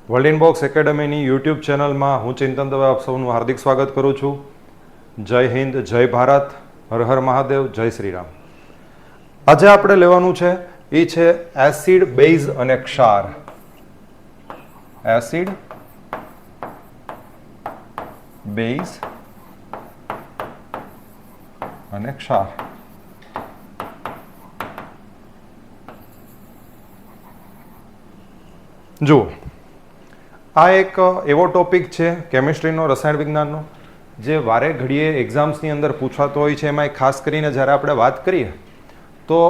World inbox એકેડમીની YouTube ચેનલમાં હું ચિંતન દવે આપ સૌનું હાર્દિક સ્વાગત કરું છું. જય હિન્દ, જય ભારત, હર હર મહાદેવ, જય શ્રી રામ. આજે આપણે લેવાનું છે એ છે એસિડ, બેઝ અને ક્ષાર. એસિડ, બેઝ અને ક્ષાર. જુઓ, આ એક એવો ટોપિક છે કેમિસ્ટ્રીનો, રસાયણ વિજ્ઞાનનો, જે વારે ઘડીએ એક્ઝામ્સની અંદર પૂછાતો હોય છે. એમાં ખાસ કરીને જ્યારે આપણે વાત કરીએ તો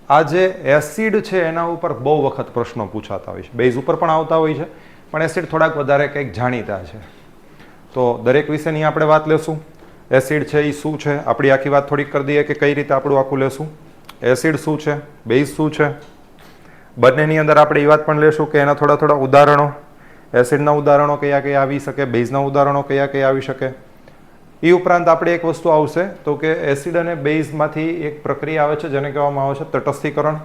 આ જે એસિડ છે એના ઉપર બહુ વખત પ્રશ્નો પૂછાતા હોય છે. બેઝ ઉપર પણ આવતા હોય છે, પણ એસિડ થોડાક વધારે કંઈક જાણીતા છે. તો દરેક વિશેની આપણે વાત લેશું. એસિડ છે એ શું છે, આપણી આખી વાત થોડીક કરી દઈએ કે કઈ રીતે આપણું આખું લેશું. એસિડ શું છે, બેઝ શું છે, બંનેની અંદર આપણે એ વાત પણ લેશું કે એના થોડા થોડા ઉદાહરણો, એસિડના ઉદાહરણો કયા કયા આવી શકે, બેઝના ઉદાહરણો કયા કયા આવી શકે. એ ઉપરાંત આપણે એક વસ્તુ આવશે તો કે એસિડ અને બેઝમાંથી એક પ્રક્રિયા આવે છે જેને કહેવામાં આવે છે તટસ્થીકરણ.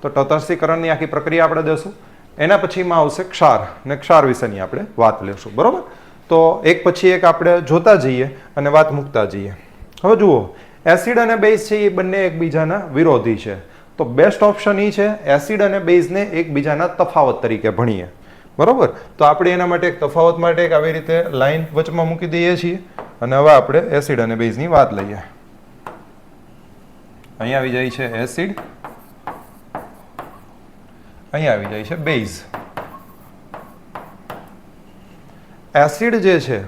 તો તટસ્થીકરણની આખી પ્રક્રિયા આપણે દેશું. એના પછીમાં આવશે ક્ષાર, અને ક્ષાર વિશેની આપણે વાત લેશું. બરાબર? તો એક પછી એક આપણે જોતા જઈએ અને વાત મૂકતા જઈએ. હવે જુઓ, એસિડ અને બેઝ છે એ બંને એકબીજાના વિરોધી છે. તો બેસ્ટ ઓપ્શન એ છે એસિડ અને બેઝને એકબીજાના તફાવત તરીકે ભણીએ. બરોબર? તો આપણે એના માટે એક તફાવત માટે એક આવી રીતે લાઈન વચમાં મૂકી દઈએ છીએ અને હવે આપણે એસિડ અને બેઝની વાત લઈએ. અહીંયા આવી જાય છે એસિડ, અહીંયા આવી જાય છે બેઝ. એસિડ જે છે,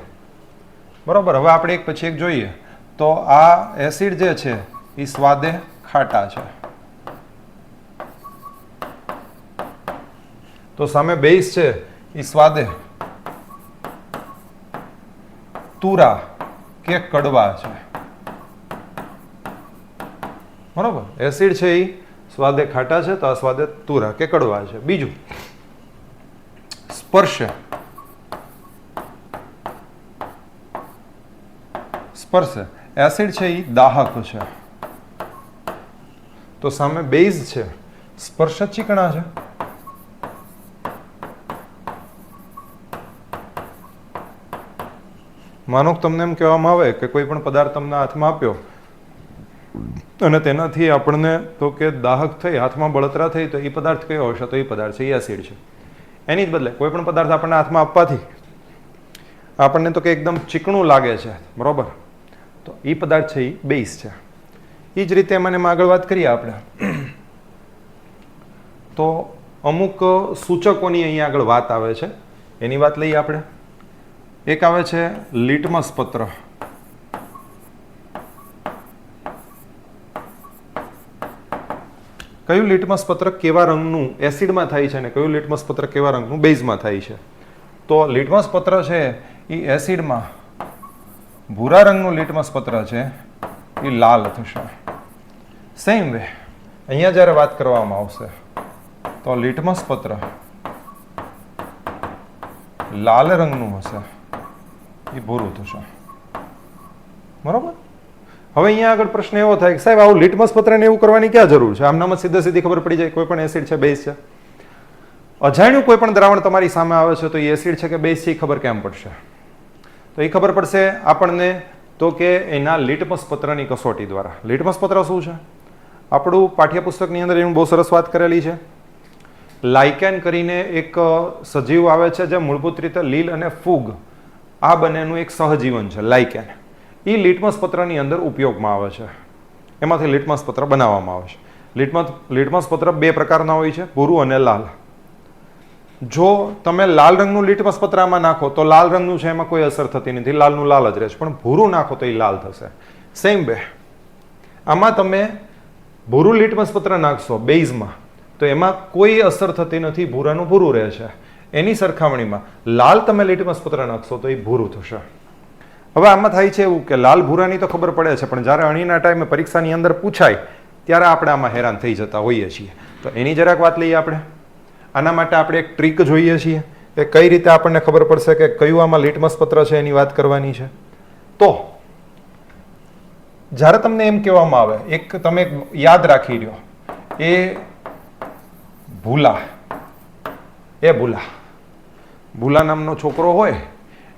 બરોબર, હવે આપણે એક પછી એક જોઈએ. તો આ એસિડ જે છે એ સ્વાદે ખાટા છે. તો સામે બેઝ છે એ સ્વાદે તુરા કે કડવા છે. બરોબર? એસિડ છે એ સ્વાદે ખાટા છે, તો આ સ્વાદે તુરા કે કડવા છે. બીજું, સ્પર્શે, સ્પર્શે, એસિડ છે એ દાહક છે. તો સામે બેઝ છે, સ્પર્શ ચીકણા છે. માનો કે તમને એમ કહેવામાં આવે કે કોઈ પણ પદાર્થ તમને હાથમાં આપ્યો અને તેનાથી આપણને તો કે દાહક થઈ, હાથમાં બળતરા થઈ, તો એ પદાર્થ કયો હશે? તો એ પદાર્થ છે એ એસિડ છે. એની જ બદલે કોઈ પણ પદાર્થ આપણને હાથમાં આપવાથી આપણને તો કે એકદમ ચીકણું લાગે છે, બરોબર, તો એ પદાર્થ છે એ બેઝ છે. એ જ રીતે એમાં આગળ વાત કરીએ આપણે તો અમુક સૂચકોની અહીંયા આગળ વાત આવે છે, એની વાત લઈએ આપણે. એક આવે છે લિટમસ પત્ર. કયું લિટમસ પત્ર કેવા રંગનું એસિડમાં થાય છે અને કયું લિટમસ પત્ર કેવા રંગનું બેઝમાં થાય છે? તો લિટમસ પત્ર છે એ એસિડમાં ભૂરા રંગનું લિટમસ પત્ર છે એ લાલ થશે. સેમ વે અહીંયા જ્યારે વાત કરવામાં આવશે તો લિટમસ પત્ર લાલ રંગનું હશે, એ ભૂરું થશે. બરોબર? હવે અહીંયા આગળ પ્રશ્ન એવો થાય કે સાહેબ આવું લિટમસ પત્રને એવું કરવાની ક્યાં જરૂર છે? આમનામાં સીધે સીધી ખબર પડી જાય કોઈ પણ એસિડ છે, બેઝ છે. અજાણ્યું કોઈ પણ દ્રાવણ તમારી સામે આવે છે તો એ એસિડ છે કે બેઝ છે એ ખબર કેમ પડશે? તો એ ખબર પડશે આપણને તો કે એના લિટમસ પત્રની કસોટી દ્વારા. લિટમસ પત્ર શું છે? આપણું પાઠ્યપુસ્તકની અંદર એનું બહુ સરસ વાત કરેલી છે. લાઇકેન કરીને એક સજીવ આવે છે જે મૂળભૂત રીતે લીલ અને ફૂગ આ બંનેનું એક સહજીવન છે, લાઇકેન. એ લિટમસ પત્રની અંદર ઉપયોગમાં આવે છે. એમાંથી લિટમસ પત્ર બનાવવામાં આવે છે. લિટમસ પત્ર બે પ્રકારના હોય છે, ભૂરું અને લાલ. જો તમે લાલ રંગનું લિટમસ પત્ર આમાં નાખો તો લાલ રંગનું છે એમાં કોઈ અસર થતી નથી, લાલનું લાલ જ રહેશે. પણ ભૂરું નાખો તો એ લાલ થશે. સેમ વે આમાં તમે ભૂરું લિટમસ પત્ર નાખશો બેઝમાં તો એમાં કોઈ અસર થતી નથી, ભૂરાનું ભૂરું રહે છે. એની સરખામણીમાં લાલ તમે લિટમસ પત્ર નાખશો તો એ ભૂરું થશે. હવે આમાં થાય છે એવું કે લાલ ભૂરાની તો ખબર પડે છે, પણ જ્યારે અણીના ટાઈમે પરીક્ષાની અંદર પૂછાય ત્યારે આપણે આમાં હેરાન થઈ જતા હોઈએ છીએ. તો એની જરાક વાત લઈએ આપણે. આના માટે આપણે એક ટ્રીક જોઈએ છીએ કે કઈ રીતે આપણને ખબર પડશે કે કયું આમાં લિટમસ પત્ર છે, એની વાત કરવાની છે. તો જ્યારે તમને એમ કહેવામાં આવે, એક તમે યાદ રાખી રહ્યો, એ ભૂલા, એ ભૂલા. ભૂલા નામનો છોકરો હોય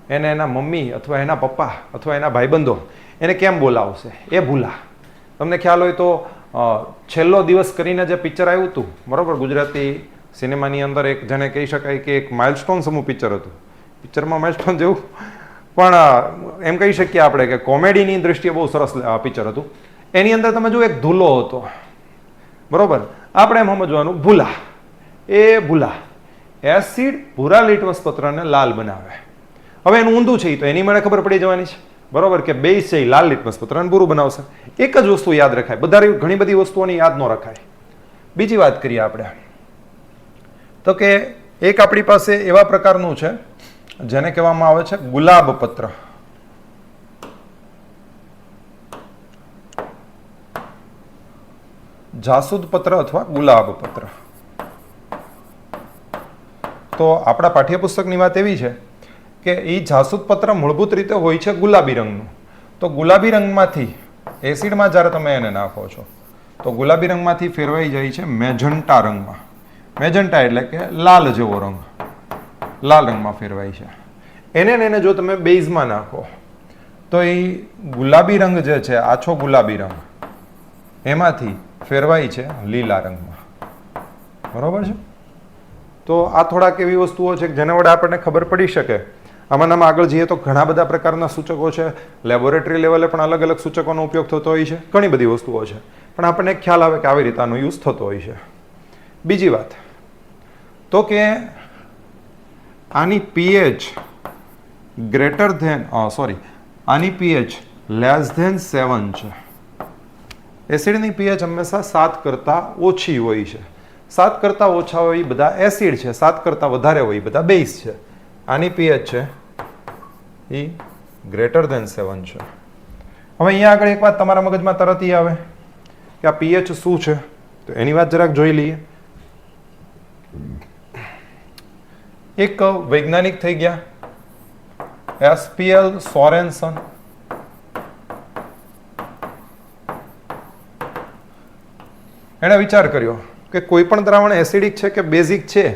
એને એના મમ્મી અથવા એના પપ્પા અથવા એના ભાઈબંધો એને કેમ બોલાવશે? એ ભૂલા. તમને ખ્યાલ હોય તો છેલ્લો દિવસ કરીને જે પિક્ચર આવ્યું હતું, બરાબર, ગુજરાતી સિનેમાની અંદર એક જેને કહી શકાય કે એક માઇલસ્ટોન સમૂહ પિક્ચર હતું. પિક્ચરમાં માઇલસ્ટોન જેવું પણ એમ કહી શકીએ આપણે કે કોમેડીની દ્રષ્ટિએ બહુ સરસ પિક્ચર હતું. એની અંદર તમે જો એક ધૂલો હતો, બરોબર, આપણે એમ સમજવાનું ભૂલા. એ ભૂલા એસિડ ભૂરા લિટમસ પત્રને લાલ બનાવે. હવે એનું ઊંધું છે તો એની મને ખબર પડી જવાની છે, બરોબર, કે બેઝ છે એ લાલ લિટમસ પત્રને ભૂરું બનાવશે. એક જ વસ્તુ યાદ રખાય, બધા ઘણી બધી વસ્તુઓની યાદ ન રખાય. બીજી વાત કરીએ આપણે તો કે એક આપણી પાસે એવા પ્રકારનું છે જેને કહેવામાં આવે છે ગુલાબ પત્ર. જાસૂદ પત્ર અથવા ગુલાબ પત્ર. તો આપણા પાઠ્યપુસ્તકની વાત એવી છે કે એ જાસૂદ પત્ર મૂળભૂત રીતે હોય છે ગુલાબી રંગનું. તો ગુલાબી રંગમાંથી એસિડમાં જ્યારે તમે એને નાખો છો તો ગુલાબી રંગમાંથી ફેરવાઈ જાય છે મેજન્ટા રંગમાં. મેજન્ટા એટલે કે લાલ જેવો રંગ, લાલ રંગમાં ફેરવાય છે. એને જો તમે બેઝમાં નાખો તો એ ગુલાબી રંગ જે છે, આછો ગુલાબી રંગ, એમાંથી ફેરવાય છે લીલા રંગમાં. બરોબર છે? તો આ થોડાક એવી વસ્તુઓ છે જેના વડે આપણને ખબર પડી શકે. આમાં આગળ જઈએ તો ઘણા બધા પ્રકારના સૂચકો છે. લેબોરેટરી લેવલે પણ અલગ અલગ સૂચકોનો ઉપયોગ થતો હોય છે. ઘણી બધી વસ્તુઓ છે, પણ આપણને ખ્યાલ આવે કે આવી રીતે આનો યુઝ થતો હોય છે. બીજી વાત તો કે આની પીએચ ગ્રેટર ધેન આની પીએચ લેસ ધેન 7 છે. એસિડની પીએચ હંમેશા 7 કરતાં ઓછી હોય છે. 7 કરતાં ઓછા હોય એ બધા એસિડ છે, 7 કરતાં વધારે હોય એ બધા બેઝ છે. આની પીએચ છે એ ગ્રેટર ધેન 7 છે. હવે અહીંયા આગળ એક વાત તમારા મગજમાં તરત ઈ આવે કે આ પીએચ શું છે, તો એની વાત જરાક જોઈ લઈએ. એક વૈજ્ઞાનિક થઈ ગયા એસપીએલ સોરેનસન. એણે વિચાર કર્યો કે કોઈ પણ દ્રાવણ એસિડિક છે કે બેઝિક છે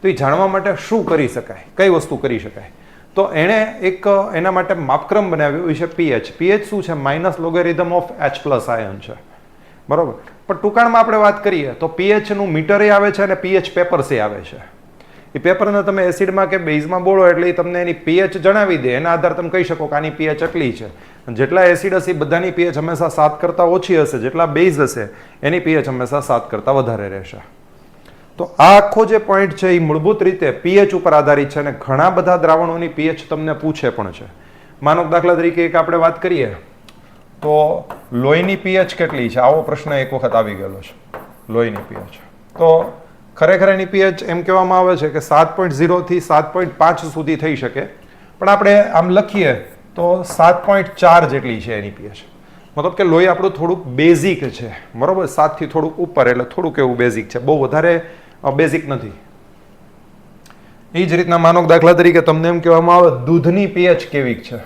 તો એ જાણવા માટે શું કરી શકાય, કઈ વસ્તુ કરી શકાય. તો એણે એક એના માટે માપક્રમ બનાવ્યો છે પીએચ. પીએચ શું છે? Minus logarithm of H plus ion છે, બરોબર. પણ ટૂંકાણમાં આપણે વાત કરીએ તો પીએચ નું મીટરે આવે છે અને પીએચ પેપર્સે આવે છે. એ પેપરને તમે એસિડમાં કે બેઝમાં બોલો એટલે તમને એની પીએચ જણાવી દે. એના આધારે તમે કહી શકો કે આની પીએચ આટલી છે. જેટલા એસિડ હશે બધાની પીએચ હંમેશા 7 કરતાં ઓછી હશે, જેટલા બેઝ હશે એની પીએચ હંમેશા 7 કરતાં વધારે રહેશે. તો આ આખો જે પોઈન્ટ છે એ મૂળભૂત રીતે પીએચ ઉપર આધારિત છે અને ઘણા બધા દ્રાવણોની પીએચ તમને પૂછે પણ છે. માનો દાખલા તરીકે એક આપણે વાત કરીએ તો લોહીની પીએચ કેટલી છે, આવો પ્રશ્ન એક વખત આવી ગયેલો છે. લોહીની પીએચ તો ખરેખર એની પીએચ એમ કહેવામાં આવે છે કે 7.0 થી 7.5 સુધી થઈ શકે, પણ આપણે આમ લખીએ તો 7.4 જેટલી છે એની પીએચ. મતલબ કે લોહી આપણું થોડુંક બેઝિક છે, બરોબર, 7 થી થોડુંક ઉપર, એટલે થોડુંક એવું બેઝિક છે, બહુ વધારે બેઝિક નથી. એ જ રીતના માનો દાખલા તરીકે તમને એમ કહેવામાં આવે દૂધની પીએચ કેવી છે,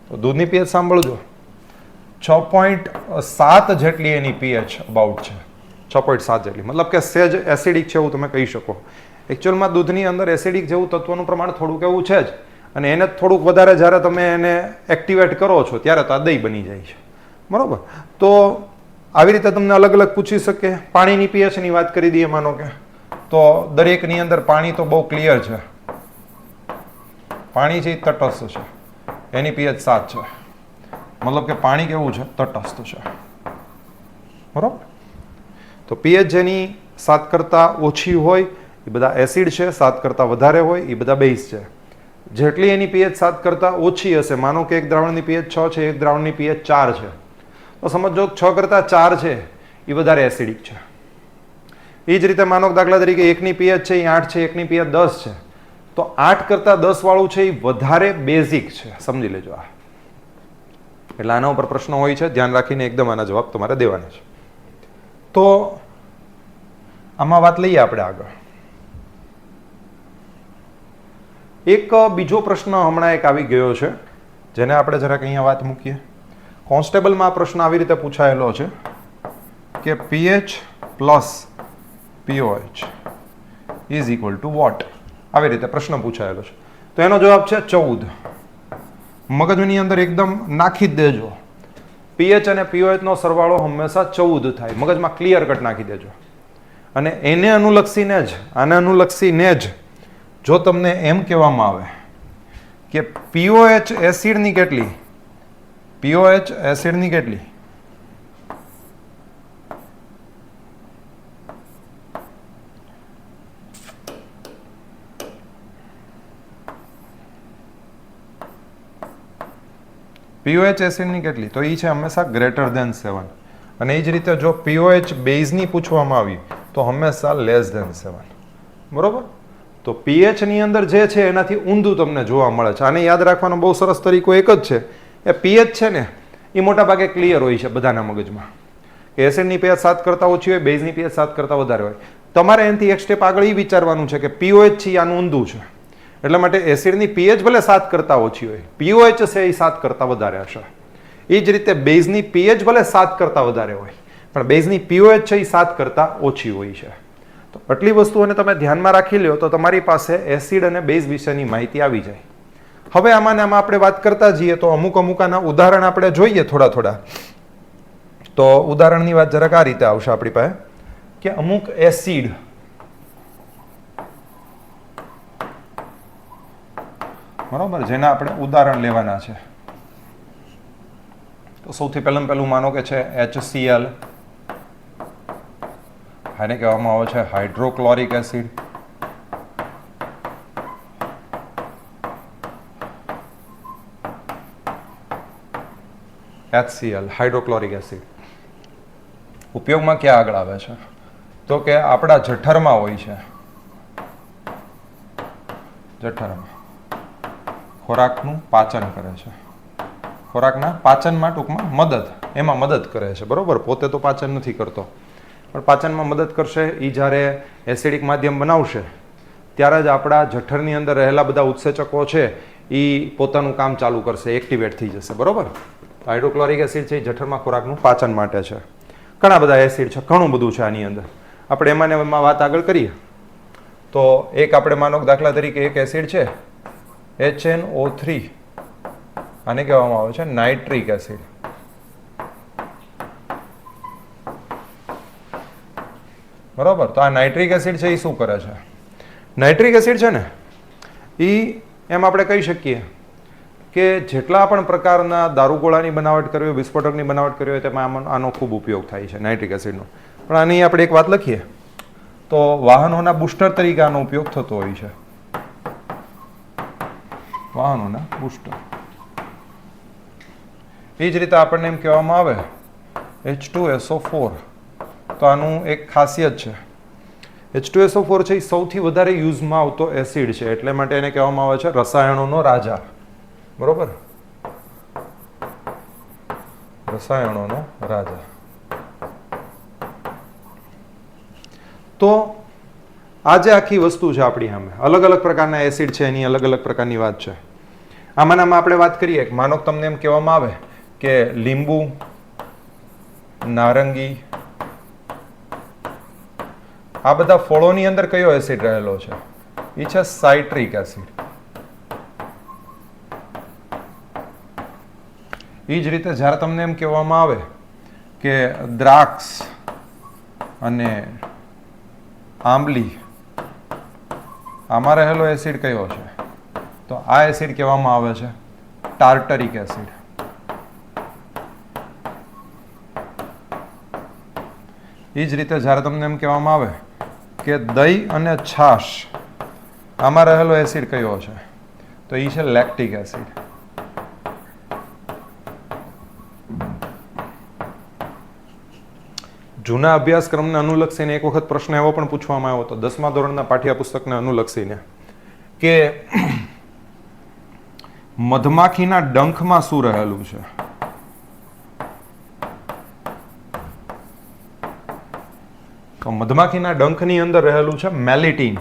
તો દૂધની પીએચ સાંભળજો 6.7 જેટલી એની પીએચ અબાઉટ છે. 6.7 જેટલી, મતલબ કે સેજ એસિડિક છે એવું તમે કહી શકો. એકચ્યુઅલમાં દૂધની અંદર એસિડિક જેવું તત્વનું પ્રમાણ થોડુંક એવું છે જ, અને એને થોડુંક વધારે જ્યારે તમે એને એક્ટિવેટ કરો છો ત્યારે તો આ દહીં બની જાય છે, બરોબર. તો આવી રીતે તમને અલગ અલગ પૂછી શકે. પાણીની પીએચની વાત કરી દઈએ માનો કે, તો દરેકની અંદર પાણી તો બહુ ક્લિયર છે. પાણી છે એ તટસ્થ છે, એની પીએચ 7 છે. મતલબ કે પાણી કેવું છે? તટસ્થ છે, બરોબર. તો પીએચ જેની 7 કરતાં ઓછી હોય એ બધા એસિડ છે, 7 કરતાં વધારે હોય એ બધા બેઝ છે. જેટલી એની પીએચ 7 કરતાં ઓછી હશે, માનો કે એક દ્રાવણની પીએચ 6 છે, એક દ્રાવણની પીએચ 4 છે, તો સમજો 6 કરતાં 4 છે એ વધારે એસિડિક છે. એ જ રીતે માનો દાખલા તરીકે એકની પીએચ છે એ 8 છે, એકની પીએચ 10 છે, તો 8 કરતાં 10 વાળું છે એ વધારે બેઝિક છે, સમજી લેજો. આ એટલે આના ઉપર પ્રશ્નો હોય છે, ધ્યાન રાખીને એકદમ આના જવાબ તમારે દેવાના છે. તો આમાં વાત લઈએ આપણે આગળ. એક બીજો પ્રશ્ન હમણાં એક આવી ગયો છે જેને આપણે જરાક અહીંયા વાત મૂકીએ. કોન્સ્ટેબલમાં આ પ્રશ્ન આવી રીતે પૂછાયેલો છે કે pH plus pOH is equal to what. આવી રીતે પ્રશ્ન પૂછાયેલો છે. તો એનો જવાબ છે 14. મગજની અંદર એકદમ નાખી જ દેજો. પીએચ અને પીઓએચ નો સરવાળો હંમેશા 14 થાય. મગજમાં ક્લિયર કટ નાખી દેજો. અને એને અનુલક્ષીને જ, આને અનુલક્ષીને જ જો તમને એમ કહેવામાં આવે કે પીઓએચ એસિડની કેટલી, પીઓએચ એસિડની કેટલી, પીઓએચ એસિડની કેટલી, તો એ છે હંમેશા ગ્રેટર ધેન 7. અને એ જ રીતે જો પીઓએચ બેઝની પૂછવામાં આવી તો હંમેશા લેસ ધેન 7. બરોબર. તો પીએચ ની અંદર જે છે એનાથી ઊંધું તમને જોવા મળે છે. આને યાદ રાખવાનો બહુ સરસ તરીકો એક જ છે. એ પીએચ છે ને એ મોટા ભાગે ક્લિયર હોય છે બધાના મગજમાં કે એસિડની પીએચ 7 કરતાં ઓછી હોય, બેઝની પીએચ 7 કરતાં વધારે હોય. તમારે એનાથી એક સ્ટેપ આગળ એ વિચારવાનું છે કે પીઓએચ છે આનું ઊંધું છે. એટલા માટે એસિડની પીએચ ભલે 7 કરતાં ઓછી હોય, પીઓએચ છે એ 7 કરતાં વધારે હશે. એ જ રીતે બેઝની પીએચ ભલે 7 કરતાં વધારે હોય પણ બેઝની પીઓએચ છે એ 7 કરતાં ઓછી હોય છે. તો આટલી વસ્તુઓને તમે ધ્યાનમાં રાખી લો તો તમારી પાસે એસિડ અને બેઝ વિશેની માહિતી આવી જાય. હવે આમાં આપણે વાત કરતા જઈએ તો અમુક આના ઉદાહરણ આપણે જોઈએ થોડા. તો ઉદાહરણની વાત જરાક આ રીતે આવશે આપણી પાસે કે અમુક એસિડ બરાબર જેના આપણે ઉદાહરણ લેવાના છે. તો સૌથી પહેલું માનો કે છે HCl, આને કહેવામાં આવે છે hydrochloric acid. HCl hydrochloric acid ઉપયોગમાં ક્યાં આગળ આવે છે તો કે આપણા જઠરમાં હોય છે. જઠરમાં ખોરાકનું પાચન કરે છે. ખોરાકના પાચનમાં ટૂંકમાં એમાં મદદ કરે છે. બરોબર. પોતે તો પાચન નથી કરતો પણ પાચનમાં મદદ કરશે. એ જ્યારે એસિડિક માધ્યમ બનાવશે ત્યારે જ આપણા જઠરની અંદર રહેલા બધા ઉત્સેચકો છે એ પોતાનું કામ ચાલુ કરશે, એક્ટિવેટ થઈ જશે. બરોબર. હાઇડ્રોક્લોરિક એસિડ છે એ જઠરમાં ખોરાકનું પાચન માટે છે. ઘણા બધા એસિડ છે, ઘણું બધું છે આની અંદર. આપણે એમાં વાત આગળ કરીએ તો એક આપણે માનો દાખલા તરીકે એક એસિડ છે HNO3, આને કહેવામાં આવે છે નાઇટ્રિક એસિડ. બરોબર. તો આ નાઇટ્રિક એસિડ છે એ શું કરે છે? નાઇટ્રિક એસિડ છે ને એ એમ આપણે કહી શકીએ કે જેટલા પણ પ્રકારના દારૂગોળાની બનાવટ કરવી હોય, વિસ્ફોટકની બનાવટ કરવી હોય તેમાં આનો ખૂબ ઉપયોગ થાય છે નાઇટ્રિક એસિડનો. પણ આની આપણે એક વાત લખીએ તો વાહનોના બુસ્ટર તરીકે આનો ઉપયોગ થતો હોય છે. વાહનોના બુસ્ટર. એ જ રીતે આપણને એમ કહેવામાં આવે H2SO4, તો આનું એક ખાસિયત છે H2SO4 છે એ સૌથી વધારે યુઝમાં આવતો એસિડ છે. એટલે માટે એને કહેવામાં આવે છે રસાયણોનો રાજા. બરોબર. રસાયણોનો રાજા. તો આ જે આખી વસ્તુ છે આપણી સામે, અલગ અલગ પ્રકારના એસિડ છે, એની અલગ અલગ પ્રકારની વાત છે. આમાં આપણે વાત કરીએ માનો તમને એમ કહેવામાં આવે કે લીંબુ, નારંગી, આ બધા ફળોની અંદર કયો એસિડ રહેલો છે? એ છે સાઇટ્રિક એસિડ. એ જ રીતે જ્યારે તમને એમ કહેવામાં આવે કે દ્રાક્ષ અને આંબલી, આમાં રહેલો એસિડ કયો છે? તો આ એસિડ કહેવામાં આવે છે ટાર્ટરિક એસિડ. એ જ રીતે જ્યારે તમને એમ કહેવામાં આવે કે દહીં અને છાશ, આમાં રહેલો એસિડ કયો છે? તો એ છે લેક્ટિક એસિડ. જૂના અભ્યાસક્રમને અનુલક્ષીને એક વખત પ્રશ્ન એવો પણ પૂછવામાં આવ્યો હતો 10મા ધોરણના પાઠ્યપુસ્તકને અનુલક્ષીને કે મધમાખીના ડંખમાં શું રહેલું છે? તો મધમાખીના ડંખની અંદર રહેલું છે મેલિટીન.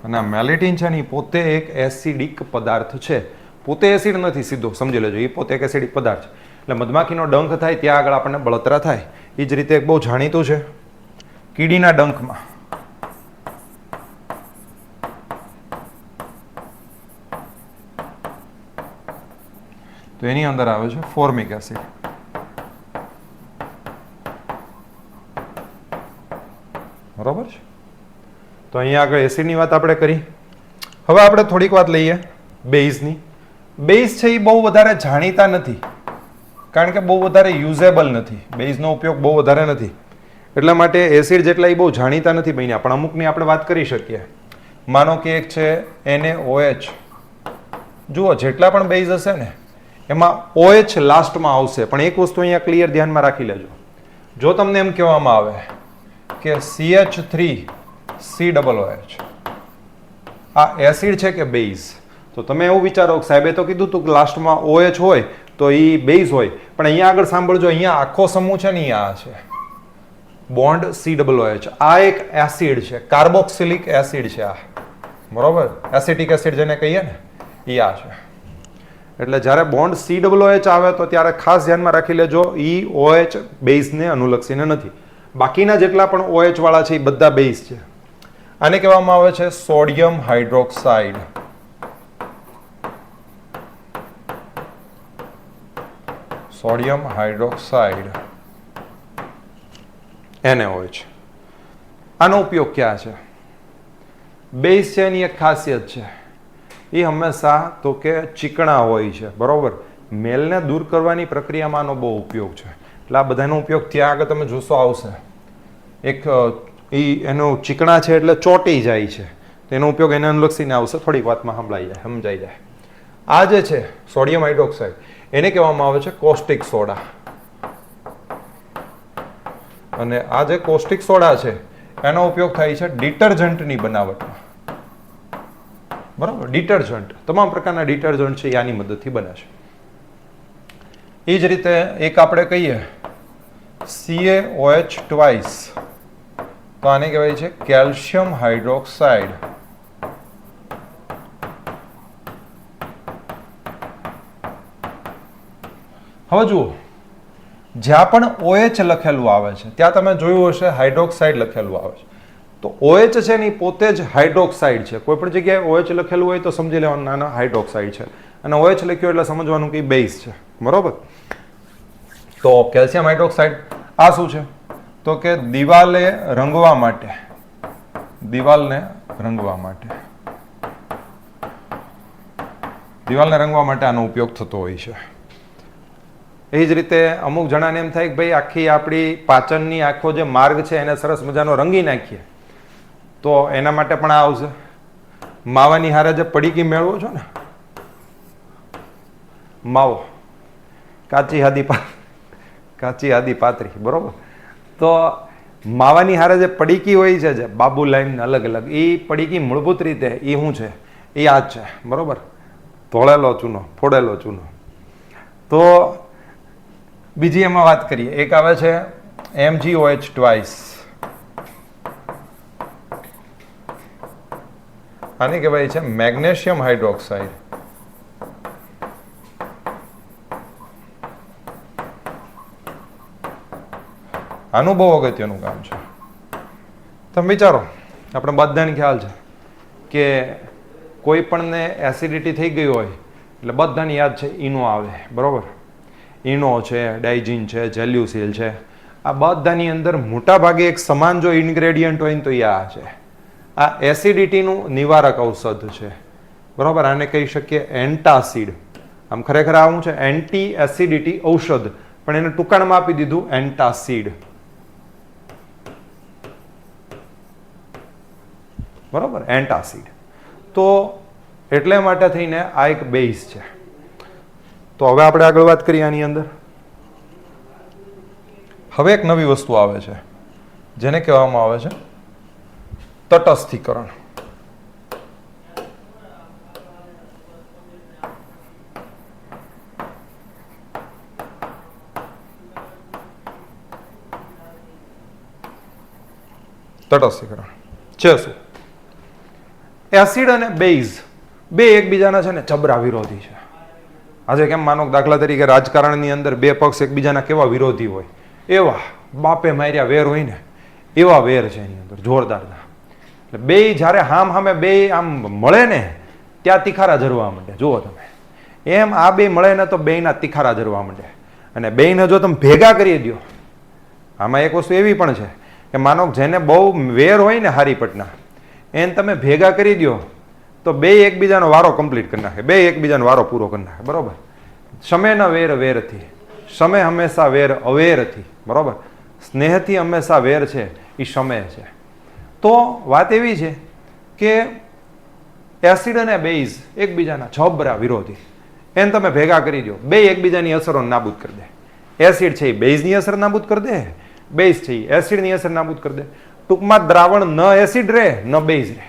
અને આ મેલિટીન છે ને એ પોતે એક એસિડિક પદાર્થ છે. પોતે એસિડ નથી સીધો, સમજી લેજો, એ પોતે એક એસિડિક પદાર્થ છે. એટલે મધમાખીનો ડંખ થાય ત્યાં આગળ આપણને બળતરા થાય. એ જ રીતે એક બહુ જાણીતું છે કીડીના ડંખમાં તો એની અંદર આવે છે ફોર્મિક એસિડ. બરોબર છે. તો અહીંયા આગળ એસિડની વાત આપણે કરી. હવે આપણે થોડીક વાત લઈએ બેઝની. બેઝ છે એ બહુ વધારે જાણીતા નથી, કારણ કે બહુ વધારે યુઝેબલ નથી. બેઝનો ઉપયોગ બહુ વધારે નથી, એટલા માટે એસિડ જેટલા એ બહુ જાણીતા નથી બન્યા. પણ અમુકની આપણે વાત કરી શકીએ. માનો કે એક છે NaOH. જુઓ, જેટલા પણ બેઝ હશે ને એમાં OH લાસ્ટમાં આવશે. પણ એક વસ્તુ અહીંયા ક્લિયર ધ્યાનમાં રાખી લેજો. જો તમને એમ કહેવામાં આવે કે CH3COOH આ એસિડ છે કે બેઝ, તો તમે એવું વિચારો કે સાહેબે તો કીધું તું કે લાસ્ટમાં OH હોય તો એ બેઝ હોય. પણ અહીંયા આગળ સાંભળજો, અહીંયા આખો સમૂહ છે ને આ છે બોન્ડ COOH. આ એક એસિડ છે, કાર્બોક્સિલિક એસિડ છે આ. બરોબર, એસિટિક એસિડ જેને કહીએ ને એ આ છે. એટલે જ્યારે બોન્ડ COOH આવે તો ત્યારે ખાસ ધ્યાનમાં રાખી લેજો, ઈ OH બેઝને અનુલક્ષીને નથી. બાકીના જેટલા પણ OH વાળા છે એ બધા બેઝ છે. આને કહેવામાં આવે છે sodium hydroxide. Sodium hydroxide NaOH. આનો ઉપયોગ ક્યાં છે? બેઝ છે એની એક ખાસિયત છે, એ હંમેશા તો કે ચીકણા હોય છે. બરોબર, મેલને દૂર કરવાની પ્રક્રિયામાં આનો બહુ ઉપયોગ છે. એટલે આ બધાનો ઉપયોગ ત્યાં આગળ તમે જોશો આવશે. એક એનું ચીકણા છે એટલે ચોંટી જાય છે, તેનો ઉપયોગ એને અનુલક્ષીને આવશે. થોડીક વાતમાં સમજાઈ જાય. આ જે છે સોડિયમ હાઇડ્રોક્સાઇડ, એને કહેવામાં આવે છે કોસ્ટિક સોડા. અને આ જે કોસ્ટિક સોડા છે એનો ઉપયોગ થાય છે ડિટર્જન્ટની બનાવટમાં. બરાબર, ડિટર્જન્ટ, તમામ પ્રકારના ડિટર્જન્ટ છે આની મદદથી બને છે. એ જ રીતે એક આપણે કહીએ CaOH ટ્વાઇસ, તો આને કહેવાય છે કેલ્શિયમ હાઇડ્રોક્સાઇડ. હવે જુઓ, જ્યાં પણ OH લખેલું આવે છે ત્યાં તમે જોયું હશે હાઇડ્રોક્સાઇડ લખેલું આવે છે. તો OH છે ને એ પોતે જ હાઇડ્રોક્સાઇડ છે. કોઈ પણ જગ્યાએ OH લખેલું હોય તો સમજી લેવાનું નાના હાઇડ્રોક્સાઇડ છે, અને OH લખ્યું એટલે સમજવાનું કે બેઝ છે. બરોબર. તો કેલ્શિયમ હાઇડ્રોક્સાઇડ આ શું છે? તો કે દિવાલને રંગવા માટે આનો ઉપયોગ થતો હોય છે. એ જ રીતે અમુક જણાને એમ થાય કે ભાઈ આખી આપણી પાચનની આખો જે માર્ગ છે એને સરસ મજાનો રંગી નાખીએ, તો એના માટે પણ આ આવશે. માવાની હારે જે પડીકી મેળવો છો ને, માવો, કાચી આદી પાતરી. બરોબર, તો માવાની હારે જે પડીકી હોય છે, જે બાબુ લાઈન અલગ અલગ, એ પડીકી મૂળભૂત રીતે એ શું છે? એ આ જ છે. બરોબર, ધોળેલો ચૂનો, ફોડેલો ચૂનો. તો બીજી એમાં વાત કરીએ, એક આવે છે MgOH ટ્વાઇસ. આને કહેવાય છે મેગ્નેશિયમ હાઇડ્રોક્સાઇડ. આનું બહુ અગત્યનું કામ છે. તમે વિચારો, આપણે બધાને ખ્યાલ છે કે કોઈ પણને એસિડિટી થઈ ગઈ હોય એટલે બધાને યાદ છે ઈનો આવે. બરોબર, ઈનો છે, ડાયજીન છે, જેલ્યુસિલ છે. આ બધાની અંદર મોટા ભાગે એક સમાન જો ઇન્ગ્રેડિયન્ટ હોય ને તો એ આ છે. આ એસિડિટીનું નિવારક ઔષધ છે. બરોબર, આને કહી શકીએ એન્ટાસિડ. આમ ખરેખર આ શું છે? એન્ટી એસિડિટી ઔષધ, પણ એને ટૂંકાણમાં આપી દીધું એન્ટાસિડ. બરોબર, એન્ટાસિડ. તો એટલે માટે થઈને આ એક બેઝ છે. તો હવે આપણે આગળ વાત કરીએ આની અંદર. હવે એક નવી વસ્તુ આવે છે જેને કહેવામાં આવે છે તટસ્થીકરણ. તટસ્થીકરણ છે શું? એસિડ અને બેઝ બે એકબીજાના છે ને જબરા વિરોધી છે. આજે કેમ માનો દાખલા તરીકે રાજકારણની અંદર બે પક્ષ એકબીજાના કેવા વિરોધી હોય, એવા બાપે માર્યા વેર હોય ને એવા વેર છે એની અંદર જોરદારના. એટલે બે જ્યારે હામે બે આમ મળે ને ત્યાં તિખારા ઝરવા માંડે. જુઓ તમે, એમ આ બે મળે ને તો બેયના તિખારા જરવા માંડે. અને બેયને જો તમે ભેગા કરી દો, આમાં એક વસ્તુ એવી પણ છે કે માનો જેને બહુ વેર હોય ને હારી પટના, એને તમે ભેગા કરી દો તો બે એકબીજાનો વારો કમ્પ્લીટ કરી નાખે, બે એકબીજાનો વારો પૂરો કરી નાખે. બરોબર. શમે ન વેર વેરથી, શમે હંમેશા વેર અવેરથી. બરોબર. સ્નેહથી હંમેશા વેર છે એ શમે છે. તો વાત એવી છે કે એસિડ અને બેઝ એકબીજાના જબરા વિરોધી, એને તમે ભેગા કરી દો, બે એકબીજાની અસરો નાબૂદ કરી દે. એસિડ છે એ બેઝની અસર નાબૂદ કરી દે, બેઝ છે એ એસિડની અસર નાબૂદ કરી દે. ટૂંકમાં દ્રાવણ ન એસિડ રહે ન બેઝ રહે.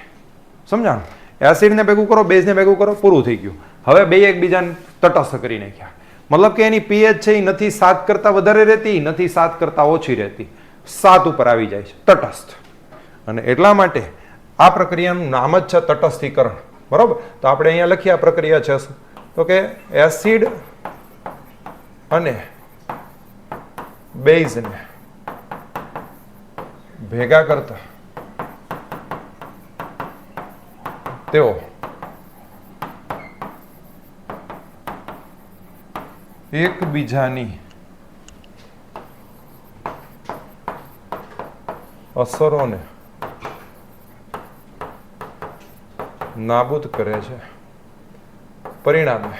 સમજાણું? એસિડને ભેગું કરો, બેઝને ભેગું કરો, પૂરું થઈ ગયું. હવે બે એકબીજાને તટસ્થ કરી નાખ્યા. મતલબ કે એની પીએચ છે એ નથી 7 કરતાં વધારે રહેતી, નથી 7 કરતાં ઓછી રહેતી, 7 ઉપર આવી જાય છે, તટસ્થ. અને એટલા માટે આ પ્રક્રિયાનું નામ જ છે તટસ્થીકરણ. બરોબર. તો આપણે અહીંયા લખીએ આ પ્રક્રિયા છે શું, તો કે એસિડ અને બેઝને ભેગા કરતા તેઓ એકબીજાની અસરોને નાબૂદ કરે છે. પરિણામે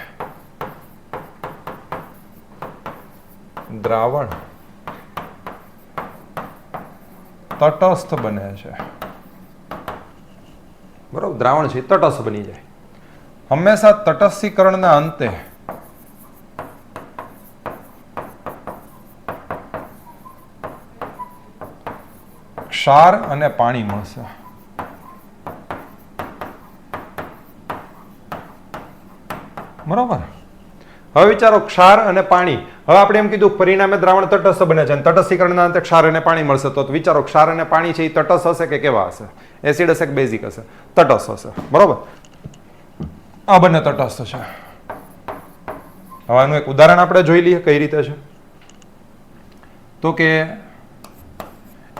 દ્રાવણ તટસ્થ બને છે. બરોબર. દ્રાવણ છે તટસ્થ બની જાય. હંમેશા તટસ્થીકરણના અંતે ક્ષાર અને પાણી મળશે. બરોબર. હવે વિચારો ક્ષાર અને પાણી. હવે આપણે એમ કીધું પરિણામે દ્રાવણ તટસ્થ બને છે અને તટસ્થીકરણના અંતે ક્ષાર અને પાણી મળશે. તો વિચારો ક્ષાર અને પાણી છે એ તટસ્થ હશે કે કેવા હશે? એસિડ હશે કે બેઝિક હશે? તટસ્થ હશે. બરોબર. આ બંને તટસ્થ છે. હવે આનું એક ઉદાહરણ આપણે જોઈ લઈએ કઈ રીતે છે. તો કે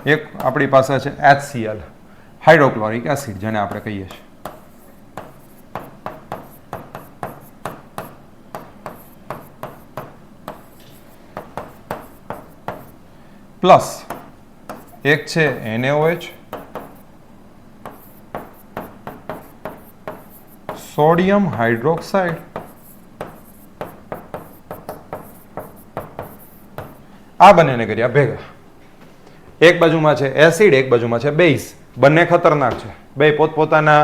એક આપણી પાસે છે HCl, હાઇડ્રોક્લોરિક એસિડ, જેને આપણે કહીએ છીએ. પ્લસ એક છે NaOH, સોડિયમ હાઇડ્રોક્સાઇડ, આ બંનેને કર્યા ભેગા. એક બાજુમાં છે એસિડ, એક બાજુમાં છે બેઝ. બંને ખતરનાક છે. બે પોતપોતાના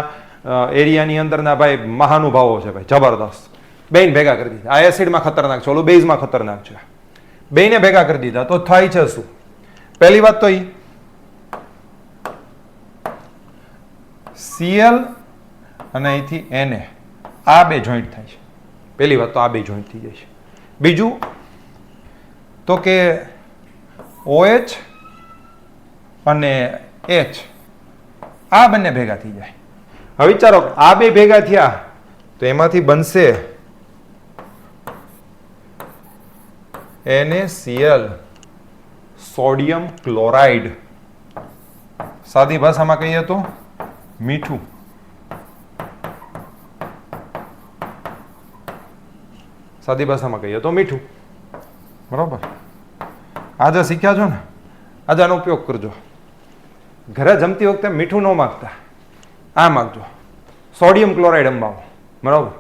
એરિયાની અંદરના ભાઈ મહાનુભાવો છે ભાઈ, જબરદસ્ત. બેને ભેગા કરી દીધા. આ એસિડમાં ખતરનાક છે, ઓલું બેઝમાં ખતરનાક છે. બેને ભેગા કરી દીધા તો થાય છે શું? પહેલી વાત તો Cl અને અહીંથી Na, આ બે જોઈન્ટ થાય છે. પહેલી વાત તો આ બે જોઈન્ટ થઈ જાય છે. બીજું તો કે OH અને H, આ બંને ભેગા થઈ જાય. હવે વિચારો આ બે ભેગા થયા તો એમાંથી બનશે NaCl, સોડિયમ ક્લોરાઇડ. સાદી ભાષામાં કહીએ તો મીઠું. સાદી ભાષામાં કહીએ તો મીઠું. બરોબર. આજે શીખ્યા છો ને, આજે આનો ઉપયોગ કરજો. ઘરે જમતી વખતે મીઠું ન માગતા, આ માગજો, સોડિયમ ક્લોરાઇડ અંબાવો. બરોબર.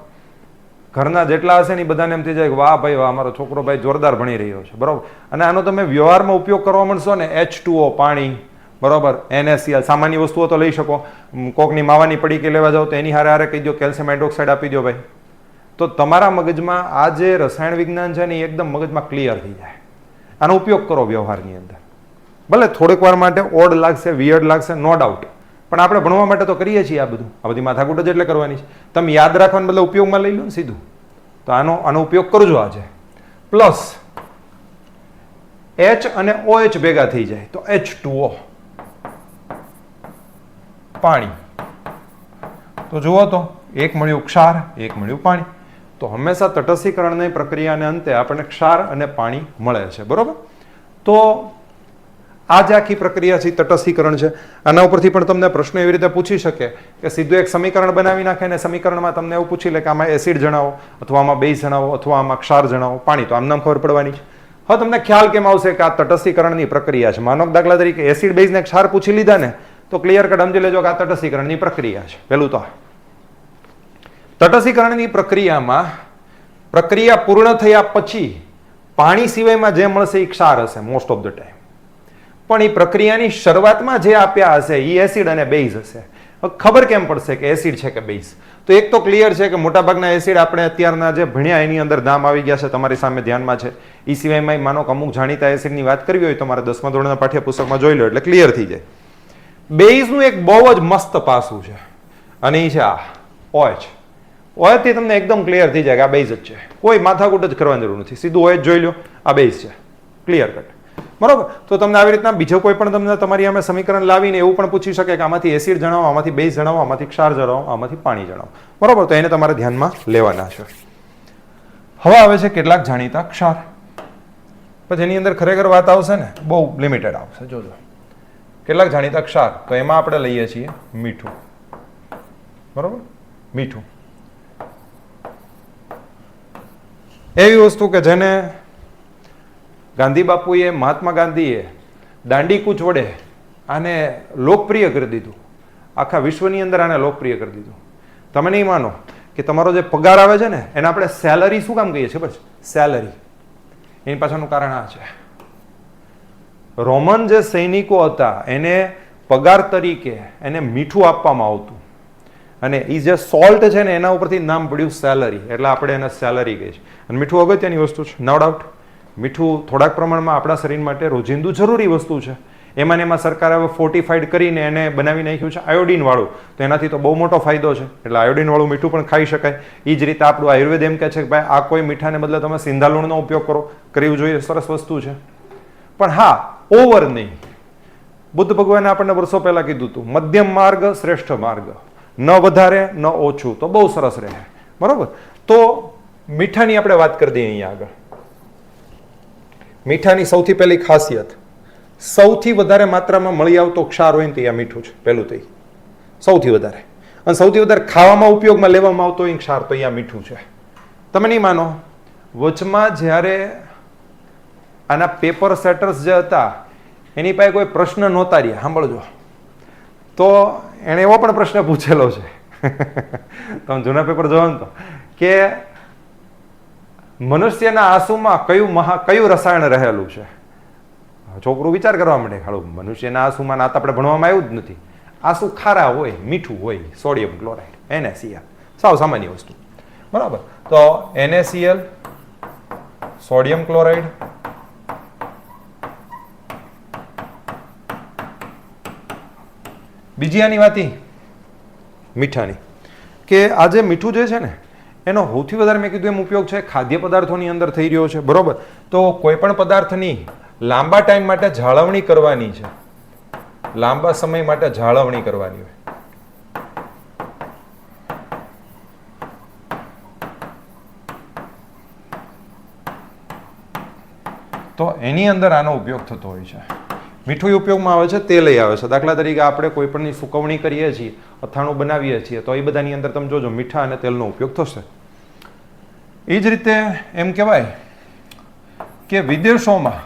ઘરના જેટલા હશે ને એ બધાને એમ થઈ જાય કે વાહ ભાઈ વાહ, અમારો છોકરો ભાઈ જોરદાર ભણી રહ્યો છે. બરોબર. અને આનો તમે વ્યવહારમાં ઉપયોગ કરવા માંડશો ને, H2O પાણી, બરોબર, NaCl સામાન્ય વસ્તુઓ તો લઈ શકો. કોકની માવાની પડીકી લેવા જાઓ તો એની હારે હારે કહી દો કેલ્શિયમ હાઇડ્રોક્સાઇડ આપી દો ભાઈ, તો તમારા મગજમાં આ જે રસાયણ વિજ્ઞાન છે ને એ એકદમ મગજમાં ક્લિયર થઈ જાય. આનો ઉપયોગ કરો વ્યવહારની અંદર. ભલે થોડીક વાર માટે ઓડ લાગશે, વિયર્ડ લાગશે, નો ડાઉટ, પણ આપણે ભણવા માટે તો કરીએ છીએ આ બધું. આ બધી માથાકૂટ જ એટલે કરવાની છે. તમે યાદ રાખવાને બદલે ઉપયોગમાં લઈ લો ને સીધું. તો આનો ઉપયોગ કરજો આજે. પ્લસ H અને OH ભેગા થઈ જાય તો H2O, પાણી. તો જુઓ તો એક મળ્યું ક્ષાર, એક મળ્યું પાણી. તો હંમેશા તટસ્થીકરણની પ્રક્રિયાને અંતે આપણને ક્ષાર અને પાણી મળે છે. બરોબર. તો આ જ આખી પ્રક્રિયા છે તટસ્થીકરણ છે. આના ઉપરથી પણ તમને પ્રશ્ન એવી રીતે પૂછી શકે કે સીધું એક સમીકરણ બનાવી નાખે ને સમીકરણમાં તમને એવું પૂછી લે કે આમાં એસિડ જણાવો અથવા આમાં બેઝ જણાવો અથવા આમાં ક્ષાર જણાવો. પાણી તો આમ ખબર પડવાની છે. હવે તમને ખ્યાલ કેમ આવશે કે આ તટસ્થીકરણની પ્રક્રિયા છે. માનો દાખલા તરીકે એસિડ બેઝ ને ક્ષાર પૂછી લીધા ને તો ક્લિયર કટ સમજી લેજો કે આ તટસ્થીકરણની પ્રક્રિયા છે. પેલું તો તટસ્થીકરણની પ્રક્રિયામાં પ્રક્રિયા પૂર્ણ થયા પછી પાણી સિવાયમાં જે મળશે એ ક્ષાર હશે મોસ્ટ ઓફ ધ ટાઈમ. પણ એ પ્રક્રિયાની શરૂઆતમાં જે આપ્યા હશે એ એસિડ અને બેઝ હશે. ખબર કેમ પડશે કે એસિડ છે કે બેઝ? તો એક તો ક્લિયર છે કે મોટાભાગના એસિડ આપણે અત્યારના જે ભણ્યા એની અંદર નામ આવી ગયા છે, તમારી સામે ધ્યાનમાં છે. એ સિવાયમાં માનો કે અમુક જાણીતા એસિડની વાત કરવી હોય તો તમારે 10મા ધોરણના પાઠ્યપુસ્તકમાં જોઈ લો એટલે ક્લિયર થઈ જાય. બેઝનું એક બહુ જ મસ્ત પાસું છે અને એ છે આ OH. OH થી તમને એકદમ ક્લિયર થઈ જાય કે આ બેઝ જ છે. કોઈ માથાકૂટ જ કરવાની જરૂર નથી. સીધું OH જોઈ લો, આ બેઝ છે. Clear cut. બરોબર. તો તમને આવી રીતના બીજો કોઈ પણ તમને તમારી સામે સમીકરણ લાવીને એવું પણ પૂછી શકે કે આમાંથી એસિડ જણાવો, આમાંથી બેઝ જણાવો, આમાંથી ક્ષાર જણાવો, આમાંથી પાણી જણાવો. બરોબર. તો એને તમારે ધ્યાનમાં લેવાના છે. હવે આવે છે કેટલાક જાણીતા ક્ષાર. પછી એની અંદર ખરેખર વાત આવશે ને બહુ લિમિટેડ આવશે. જોજો કેટલાક જાણીતા ક્ષાર. તો એમાં આપણે લઈએ છીએ મીઠું. બરોબર. મીઠું એવી વસ્તુ કે જેને ગાંધી બાપુએ, મહાત્મા ગાંધીએ દાંડી કૂચ વડે આને લોકપ્રિય કરી દીધું. આખા વિશ્વની અંદર આને લોકપ્રિય કરી દીધું. તમે નહીં માનો કે તમારો જે પગાર આવે છે ને એને આપણે સેલરી શું કામ કહીએ છીએ? બસ સેલરી. એની પાછળનું કારણ આ છે. રોમન જે સૈનિકો હતા એને પગાર તરીકે એને મીઠું આપવામાં આવતું અને એ જે સોલ્ટ છે ને એના ઉપરથી નામ પડ્યું સેલરી. એટલે આપણે એને સેલરી કહીએ છીએ. અને મીઠું અગત્યની વસ્તુ છે, નો ડાઉટ. મીઠું થોડાક પ્રમાણમાં આપણા શરીર માટે રોજિંદુ જરૂરી વસ્તુ છે. એમાં એમાં સરકારે હવે ફોર્ટિફાઈડ કરીને એને બનાવી નાખ્યું છે આયોડિન વાળું. તો એનાથી તો બહુ મોટો ફાયદો છે. એટલે આયોડિન વાળું મીઠું પણ ખાઈ શકાય. એ જ રીતે આપણું આયુર્વેદ એમ કહે છે કે ભાઈ આ કોઈ મીઠાને બદલે તમે સિંધા લૂણનો ઉપયોગ કરો, કરવું જોઈએ. સરસ વસ્તુ છે. પણ હા, ઓવર નહીં. બુદ્ધ ભગવાને આપણને વર્ષો પહેલા કીધું હતું મધ્યમ માર્ગ શ્રેષ્ઠ માર્ગ. ન વધારે ન ઓછું તો બહુ સરસ રહે. બરોબર. તો મીઠાની આપણે વાત કરી દઈએ અહીંયા આગળ. મીઠાની સૌથી પહેલી ખાસિયત, સૌથી વધારે માત્રામાં મળી આવતો ક્ષાર હોય ને તે આ મીઠું છે. પહેલું તો સૌથી વધારે, અને સૌથી વધારે ખાવામાં ઉપયોગમાં લેવામાં આવતો એ ક્ષાર તો અહીંયા મીઠું છે. તમે નહીં માનો, વચમાં જ્યારે આના પેપર સેટર્સ જે હતા એની પાસે કોઈ પ્રશ્ન નહોતા રહ્યા, સાંભળજો, તો એણે એવો પણ પ્રશ્ન પૂછેલો છે તમે જૂના પેપર જોવો ને તો કે મનુષ્યના આંસુમાં કયું રસાયણ રહેલું છે? છોકરું વિચાર કરવા માંડે, ખાડું મનુષ્યના આંસુમાં ના તો આપણે ભણવામાં આવ્યું જ નથી. આંસુ ખારા હોય, મીઠું હોય, સોડિયમ ક્લોરાઇડ, NaCl, સાવ સામાન્ય વસ્તુ. બરાબર. તો NaCl, સોડિયમ ક્લોરાઇડ, બીજી આની વાત મીઠાની કે આ જે મીઠું જે છે ને એનો સૌથી વધારે મેં કીધું એમ ઉપયોગ છે ખાદ્ય પદાર્થોની અંદર થઈ રહ્યો છે. બરોબર. તો કોઈ પણ પદાર્થની લાંબા ટાઈમ માટે જાળવણી કરવાની છે, લાંબા સમય માટે જાળવણી કરવાની હોય તો એની અંદર આનો ઉપયોગ થતો હોય છે. મીઠું ઉપયોગમાં આવે છે, તેલ આવે છે. દાખલા તરીકે આપણે કોઈ પણની સુકવણી કરીએ છીએ, અથાણું બનાવીએ છીએ, તો એ બધાની અંદર તમે જોજો મીઠા અને તેલનો ઉપયોગ થશે. એ જ રીતે એમ કહેવાય કે વિદેશોમાં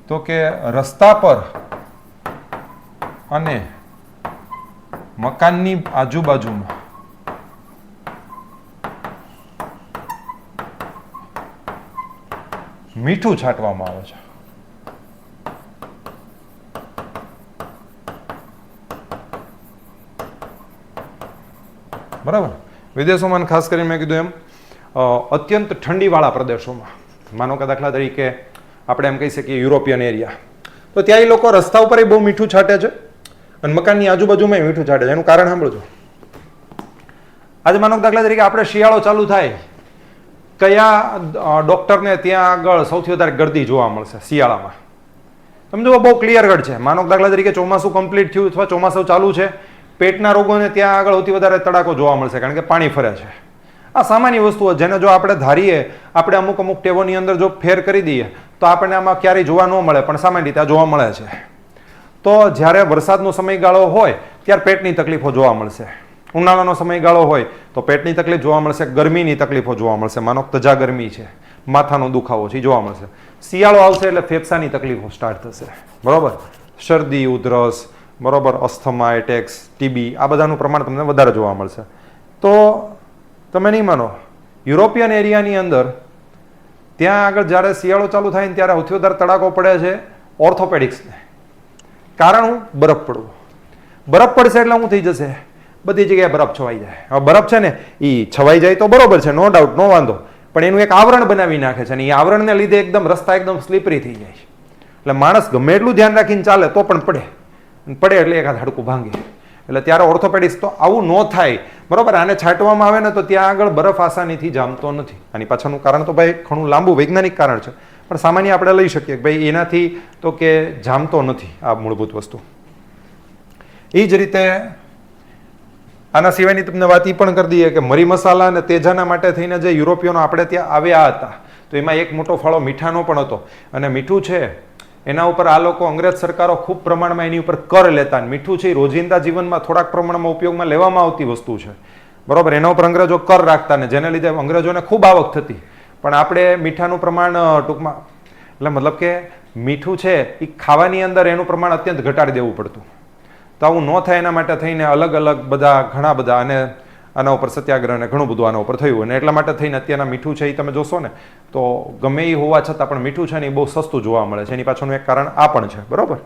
તો કે રસ્તા પર અને મકાનની આજુબાજુમાં મીઠું છાંટવામાં આવે છે. બરાબર. વિદેશોમાં ખાસ કરીને મેં કીધું એમ અત્યંત ઠંડીવાળા પ્રદેશોમાં, માનો કે દાખલા તરીકે આપણે એમ કહી શકીએ યુરોપિયન એરિયા, તો ત્યાં એ લોકો રસ્તા ઉપર બહુ મીઠું છાંટે છે અને મકાનની આજુબાજુમાં મીઠું છાંટે છે. એનું કારણ સાંભળજો. આજે માનો કે દાખલા તરીકે આપણે શિયાળો ચાલુ થાય, કયા ડોક્ટરને ત્યાં આગળ સૌથી વધારે ગરદી જોવા મળશે શિયાળામાં? તમે જુઓ, બહુ ક્લિયર કટ છે. માનો દાખલા તરીકે ચોમાસું કમ્પ્લીટ થયું અથવા ચોમાસું ચાલુ છે, પેટના રોગોને ત્યાં આગળ સૌથી વધારે તડાકો જોવા મળશે કારણ કે પાણી ફરે છે. આ સામાન્ય વસ્તુઓ જેને જો આપણે ધારીએ, આપણે અમુક અમુક ટેવોની અંદર જો ફેર કરી દઈએ તો આપણને આમાં ક્યારેય જોવા ન મળે, પણ સામાન્ય રીતે આ જોવા મળે છે. તો જ્યારે વરસાદનો સમયગાળો હોય ત્યારે પેટની તકલીફો જોવા મળશે, ઉનાળાનો સમયગાળો હોય તો પેટની તકલીફ જોવા મળશે, ગરમીની તકલીફો જોવા મળશે, માનો તજા ગરમી છે, માથાનો દુખાવો છે, જોવા મળશે. શિયાળો આવશે એટલે ફેફસાની તકલીફો સ્ટાર્ટ થશે, બરોબર, શરદી, ઉધરસ, બરોબર, અસ્થમા, એટેક્સ, ટીબી, આ બધાનું પ્રમાણ તમને વધારે જોવા મળશે. તો તમે નહીં માનો, યુરોપિયન એરિયાની અંદર ત્યાં આગળ જ્યારે શિયાળો ચાલુ થાય ને ત્યારે સૌથી વધારે તડાકો પડે છે ઓર્થોપેડિક્સને. કારણ હું બરફ પડવું, બરફ પડશે એટલે શું થઈ જશે, બધી જગ્યાએ બરફ છવાઈ જાય. હવે બરફ છે ને એ છવાઈ જાય તો બરોબર છે, નો ડાઉટ, નો વાંધો, પણ એનું એક આવરણ બનાવી નાખે છે અને એ આવરણને લીધે એકદમ રસ્તા એકદમ સ્લીપરી થઈ જાય છે. એટલે માણસ ગમે એટલું ધ્યાન રાખીને ચાલે તો પણ પડે એટલે એકાદ હાડકું ભાંગે. એટલે ત્યારે ઓર્થોપેડિક્સ તો આવું ન થાય, બરોબર. આને છાંટવામાં આવે ને તો ત્યાં આગળ બરફ આસાનીથી જામતો નથી. આની પાછળનું કારણ તો ભાઈ ઘણું લાંબુ વૈજ્ઞાનિક કારણ છે, પણ સામાન્ય આપણે લઈ શકીએ કે ભાઈ એનાથી તો કે જામતો નથી આ મૂળભૂત વસ્તુ. એ જ રીતે આના સિવાયની તમને વાત એ પણ કરી દઈએ કે મરી મસાલા અને તેજાના માટે થઈને જે યુરોપિયનો આપણે ત્યાં આવ્યા હતા તો એમાં એક મોટો ફાળો મીઠાનો પણ હતો. અને મીઠું છે એના ઉપર આ લોકો અંગ્રેજ સરકારો ખૂબ પ્રમાણમાં એની ઉપર કર લેતા. મીઠું છે એ રોજિંદા જીવનમાં થોડાક પ્રમાણમાં ઉપયોગમાં લેવામાં આવતી વસ્તુ છે, બરોબર. એના ઉપર અંગ્રેજો કર રાખતા ને જેને લીધે અંગ્રેજોને ખૂબ આવક થતી. પણ આપણે મીઠાનું પ્રમાણ ટૂંકમાં, એટલે મતલબ કે મીઠું છે એ ખાવાની અંદર એનું પ્રમાણ અત્યંત ઘટાડી દેવું પડતું. તો આવું ન થાય એના માટે થઈને અલગ અલગ બધા ઘણા બધા અને આના ઉપર સત્યાગ્રહ ને ઘણું બધું આના ઉપર થયું. અને એટલા માટે થઈને અત્યારના મીઠું છે એ તમે જોશો ને તો ગમે એ હોવા છતાં પણ મીઠું છે ને એ બહુ સસ્તું જોવા મળે છે. એની પાછળનું એક કારણ આ પણ છે, બરોબર.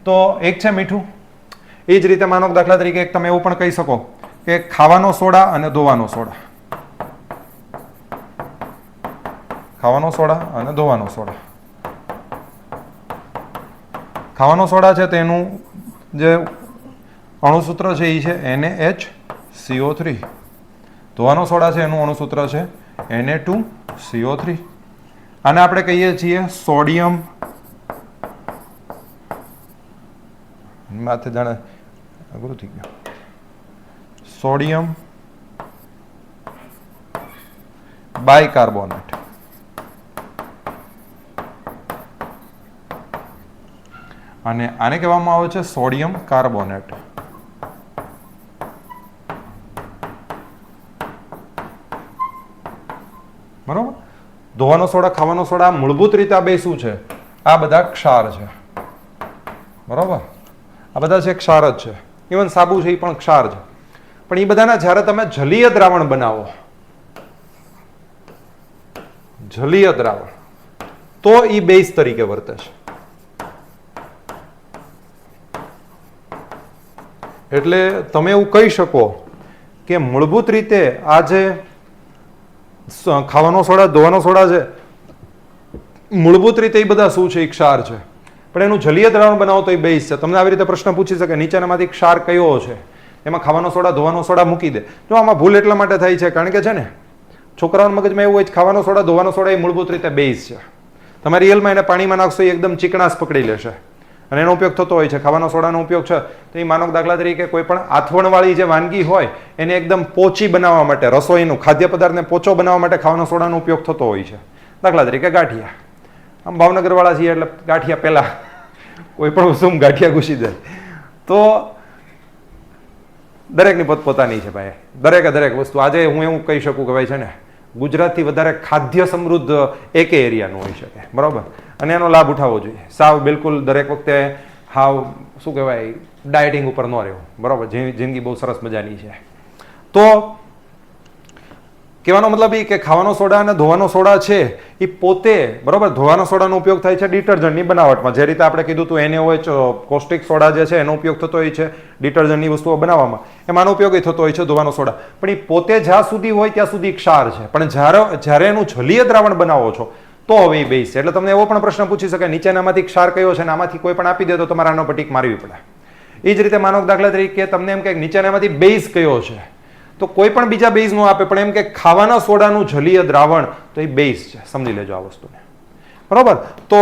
તો એક છે મીઠું. એ જ રીતે માનો દાખલા તરીકે એક તમે એવું પણ કહી શકો કે ખાવાનો સોડા અને ધોવાનો સોડા, ખાવાનો સોડા અને ધોવાનો સોડા. ખાવાનો સોડા છે તેનું જે અણુસૂત્ર છે એ છે NaHCO3. ધોવાનો સોડા છે એનું અણુસૂત્ર છે Na2CO3. આને આપણે કહીએ છીએ સોડિયમ, માથે જાણે અઘરું થઈ ગયું, સોડિયમ બાયકાર્બોનેટ. અને આને કહેવામાં આવે છે સોડિયમ કાર્બોનેટ. બરોબર. ધોવાનો સોડા, ખાવાનો સોડા, મૂળભૂત રીતે આ બે શું છે, આ બધા ક્ષાર છે, બરોબર. આ બધા છે ક્ષાર જ છે. ઇવન સાબુ છે એ પણ ક્ષાર છે. પણ એ બધાના જ્યારે તમે જલીય દ્રાવણ બનાવો, જલીય દ્રાવણ, તો એ બેઝ તરીકે વર્તે છે. એટલે તમે એવું કહી શકો કે મૂળભૂત રીતે આ જે ખાવાનો સોડા, ધોવાનો સોડા છે, મૂળભૂત રીતે એ બધા શું છે, એ ક્ષાર છે. પણ એનું જલીય દ્રાવણ બનાવો તો એ બેઝ છે. તમને આવી રીતે પ્રશ્ન પૂછી શકે નીચેનામાંથી ક્ષાર કયો છે, એમાં ખાવાનો સોડા, ધોવાનો સોડા મૂકી દે. જો આમાં ભૂલ એટલા માટે થાય છે કારણ કે છે ને છોકરાઓના મગજમાં એવું હોય છે ખાવાનો સોડા, ધોવાનો સોડા એ મૂળભૂત રીતે બેઝ છે. તમે રિયલમાં એને પાણીમાં નાખશો એ એકદમ ચીકણાશ પકડી લેશે અને એનો ઉપયોગ થતો હોય છે. ખાવાનો સોડાનો ઉપયોગ છે તો એ માનો દાખલા તરીકે કોઈ પણ આથવણવાળી જે વાનગી હોય એને એકદમ પોચી બનાવવા માટે, રસોઈનું ખાદ્ય પદાર્થને પોચો બનાવવા માટે ખાવાનો સોડાનો ઉપયોગ થતો હોય છે. દાખલા તરીકે ગાંઠિયા. આમ ભાવનગરવાળા છીએ એટલે ગાંઠિયા પહેલા કોઈ પણ વસ્તુ ગાંઠિયા ઘૂસી જાય. તો દરેકની પોતપોતાની છે ભાઈ, દરેકે દરેક વસ્તુ. આજે હું એવું કહી શકું કે ભાઈ છે ને ગુજરાતથી વધારે ખાદ્ય સમૃદ્ધ એક એરિયાનું હોઈ શકે, બરોબર. અને એનો લાભ ઉઠાવવો જોઈએ. સાવ બિલકુલ દરેક વખતે હાવ શું કહેવાય ડાયટિંગ ઉપર ન રહેવું, બરોબર. જિંદગી બહુ સરસ મજાની છે. તો કહેવાનો મતલબ એ કે ખાવાનો સોડા અને ધોવાનો સોડા છે એ પોતે, બરોબર, ધોવાનો સોડાનો ઉપયોગ થાય છે ડિટર્જન્ટની બનાવટમાં. જે રીતે આપણે કીધું હતું NaOH કોસ્ટિક સોડા જે છે એનો ઉપયોગ થતો હોય છે ડિટર્જન્ટની વસ્તુઓ બનાવવામાં, એમાંનો ઉપયોગ થતો હોય છે ધોવાનો સોડા. પણ એ પોતે જ્યાં સુધી હોય ત્યાં સુધી ક્ષાર છે. પણ જ્યારે એનું જલીય દ્રાવણ બનાવો છો તો હવે એ બેઝ છે. એટલે તમને એવો પણ પ્રશ્ન પૂછી શકે નીચેનામાંથી ક્ષાર કયો છે અને આમાંથી કોઈ પણ આપી દે તો તમારે આનો પર ટીક મારવી પડે. એ જ રીતે માનો દાખલા તરીકે તમને એમ કે નીચેનામાંથી બેઝ કયો છે તો કોઈ પણ બીજા બેઝ નો આપે, પણ એમ કે ખાવાના સોડાનું જલીય દ્રાવણ તો એ બેઝ છે. સમજી લેજો આ વસ્તુને, બરોબર. તો